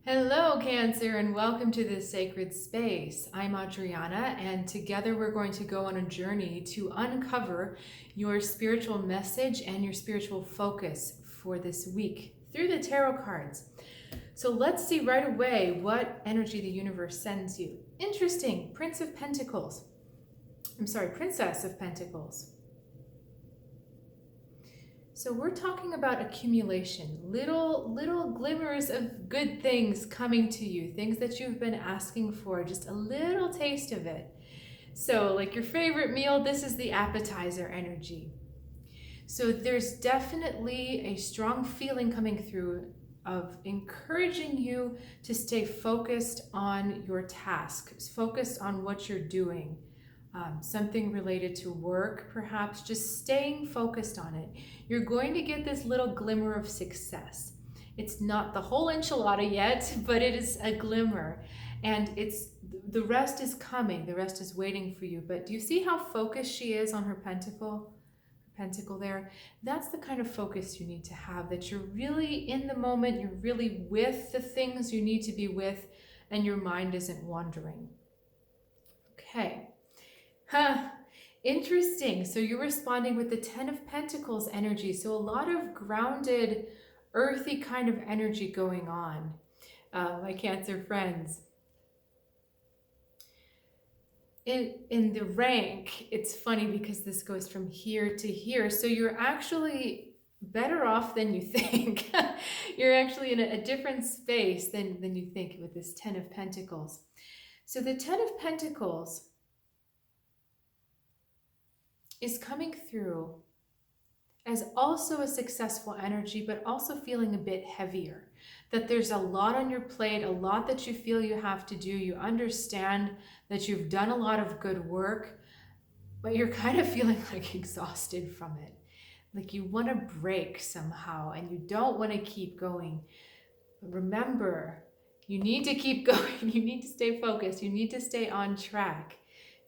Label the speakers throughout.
Speaker 1: Hello, Cancer, and welcome to this sacred space. I'm Adriana, and together we're going to go on a journey to uncover your spiritual message and your spiritual focus for this week through the tarot cards. So let's see right away what energy the universe sends you. Interesting, Princess of Pentacles. So we're talking about accumulation, little glimmers of good things coming to you, things that you've been asking for, just a little taste of it. So like your favorite meal, this is the appetizer energy. So there's definitely a strong feeling coming through of encouraging you to stay focused on your task, focused on what you're doing. Something related to work, perhaps, just staying focused on it. You're going to get this little glimmer of success. It's not the whole enchilada yet, but it is a glimmer. And the rest is coming, the rest is waiting for you. But do you see how focused she is on her pentacle? Pentacle there? That's the kind of focus you need to have, that you're really in the moment, you're really with the things you need to be with, and your mind isn't wandering. Okay. Interesting. So you're responding with the Ten of Pentacles energy. So a lot of grounded, earthy kind of energy going on, my Cancer friends. In the rank, it's funny because this goes from here to here. So you're actually better off than you think. You're actually in a different space than you think with this Ten of Pentacles. So the Ten of Pentacles is coming through as also a successful energy, but also feeling a bit heavier. That there's a lot on your plate, a lot that you feel you have to do. You understand that you've done a lot of good work, but you're kind of feeling like exhausted from it. Like you want to break somehow and you don't want to keep going. But remember, you need to keep going. You need to stay focused. You need to stay on track,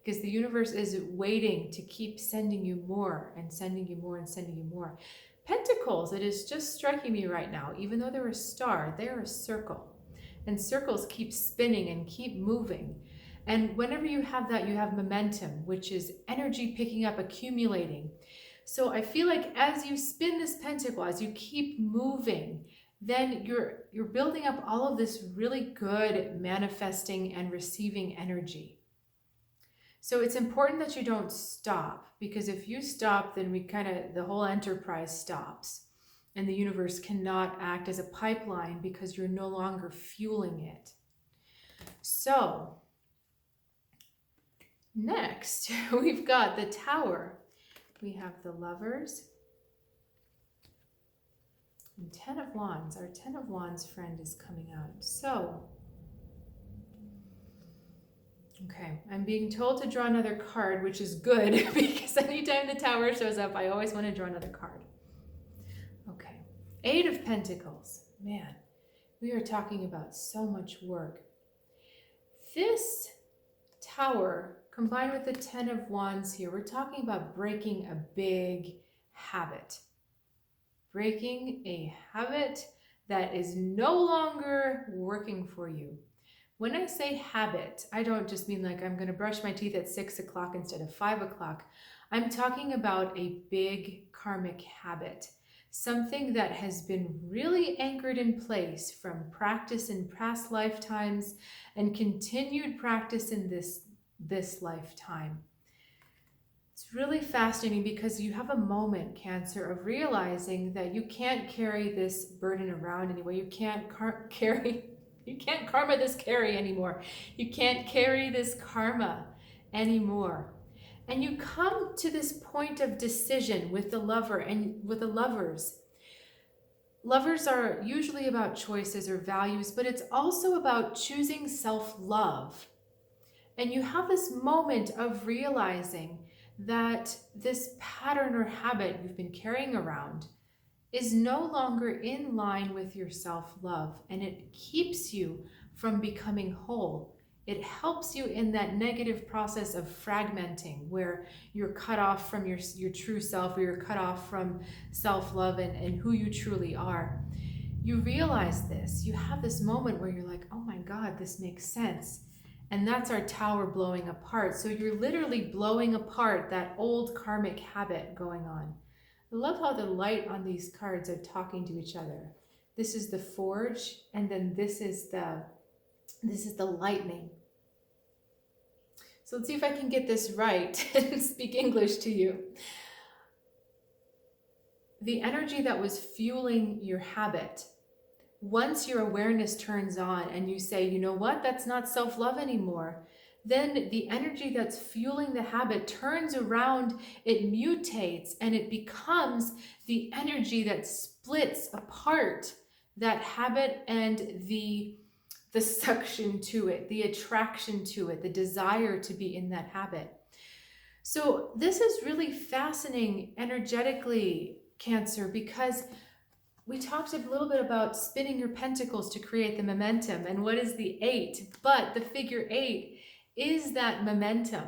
Speaker 1: because the universe is waiting to keep sending you more and sending you more and sending you more. Pentacles, it is just striking me right now, even though they're a star, they're a circle. And circles keep spinning and keep moving. And whenever you have that, you have momentum, which is energy picking up, accumulating. So I feel like as you spin this pentacle, as you keep moving, then you're building up all of this really good manifesting and receiving energy. So it's important that you don't stop, because if you stop, then the whole enterprise stops and the universe cannot act as a pipeline because you're no longer fueling it. So next, we've got the Tower. We have the Lovers and Ten of Wands. Our Ten of Wands friend is coming out. So okay, I'm being told to draw another card, which is good because anytime the Tower shows up, I always want to draw another card. Okay, Eight of Pentacles. Man, we are talking about so much work. This Tower, combined with the Ten of Wands here, we're talking about breaking a big habit. Breaking a habit that is no longer working for you. When I say habit, I don't just mean like I'm going to brush my teeth at 6 o'clock instead of 5 o'clock. I'm talking about a big karmic habit, something that has been really anchored in place from practice in past lifetimes and continued practice in this lifetime. It's really fascinating because you have a moment, Cancer, of realizing that you can't carry this burden around anymore. You can't karma this carry anymore. You can't carry this karma anymore. And you come to this point of decision with the lover and with the lovers. Lovers are usually about choices or values, but it's also about choosing self-love. And you have this moment of realizing that this pattern or habit you've been carrying around is no longer in line with your self-love, and it keeps you from becoming whole. It helps you in that negative process of fragmenting, where you're cut off from your true self, or you're cut off from self-love and who you truly are. you realize this. You have this moment where you're like, oh my God, this makes sense. And that's our tower blowing apart. So you're literally blowing apart that old karmic habit going on. I love how the light on these cards are talking to each other. This is the forge, and then this is the lightning. So let's see if I can get this right and speak English to you. The energy that was fueling your habit, once your awareness turns on and you say, you know what, that's not self-love anymore, then the energy that's fueling the habit turns around, it mutates, and it becomes the energy that splits apart that habit and the suction to it, the attraction to it, the desire to be in that habit. So this is really fascinating energetically, Cancer, because we talked a little bit about spinning your pentacles to create the momentum. And what is the 8? But the figure 8 is that momentum,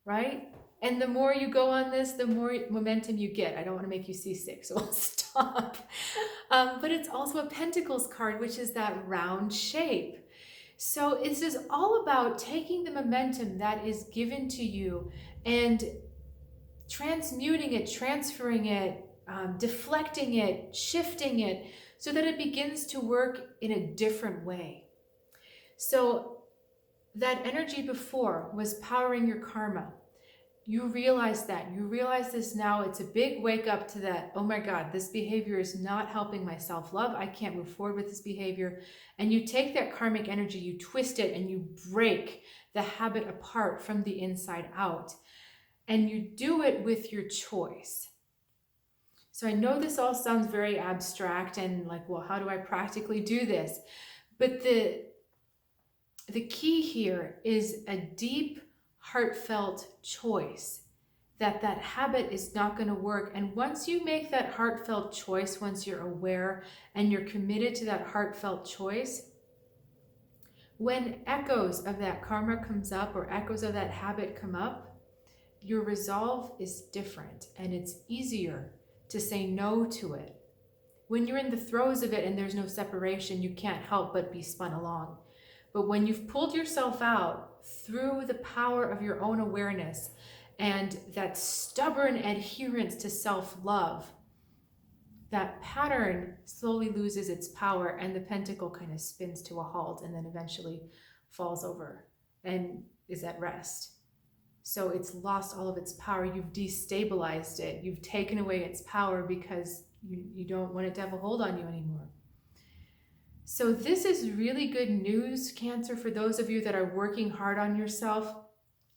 Speaker 1: right? And the more you go on this, the more momentum you get. I don't want to make you seasick, so I'll stop. But it's also a Pentacles card, which is that round shape. So this is all about taking the momentum that is given to you and transmuting it, transferring it, deflecting it, shifting it, so that it begins to work in a different way. So that energy before was powering your karma. You realize that. You realize this now. It's a big wake up to that. Oh my God, this behavior is not helping my self-love. I can't move forward with this behavior. And you take that karmic energy, you twist it, and you break the habit apart from the inside out. And you do it with your choice. So I know this all sounds very abstract and like, well, how do I practically do this? But the key here is a deep, heartfelt choice that habit is not going to work. And once you make that heartfelt choice, once you're aware and you're committed to that heartfelt choice, when echoes of that karma comes up or echoes of that habit come up, your resolve is different and it's easier to say no to it. When you're in the throes of it and there's no separation, you can't help but be spun along. But when you've pulled yourself out through the power of your own awareness and that stubborn adherence to self-love, that pattern slowly loses its power and the pentacle kind of spins to a halt and then eventually falls over and is at rest. So it's lost all of its power. You've destabilized it. You've taken away its power because you don't want it to have a hold on you anymore. So this is really good news, Cancer, for those of you that are working hard on yourself.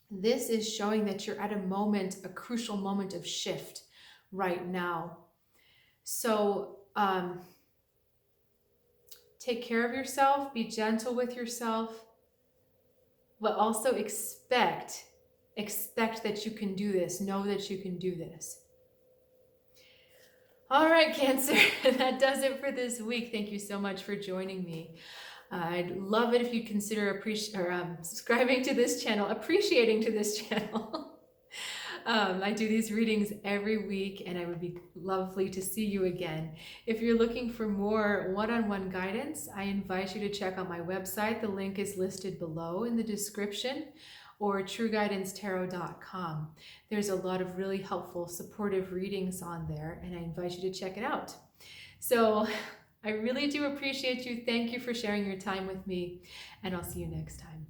Speaker 1: This is showing that you're at a moment, a crucial moment of shift right now. So take care of yourself, be gentle with yourself, but also expect that you can do this. Know that you can do this. All right, Cancer, that does it for this week. Thank you so much for joining me. I'd love it if you'd consider subscribing to this channel, appreciating to this channel. I do these readings every week, and it would be lovely to see you again. If you're looking for more one-on-one guidance, I invite you to check out my website. The link is listed below in the description, or trueguidancetarot.com. There's a lot of really helpful, supportive readings on there, and I invite you to check it out. So I really do appreciate you. Thank you for sharing your time with me, and I'll see you next time.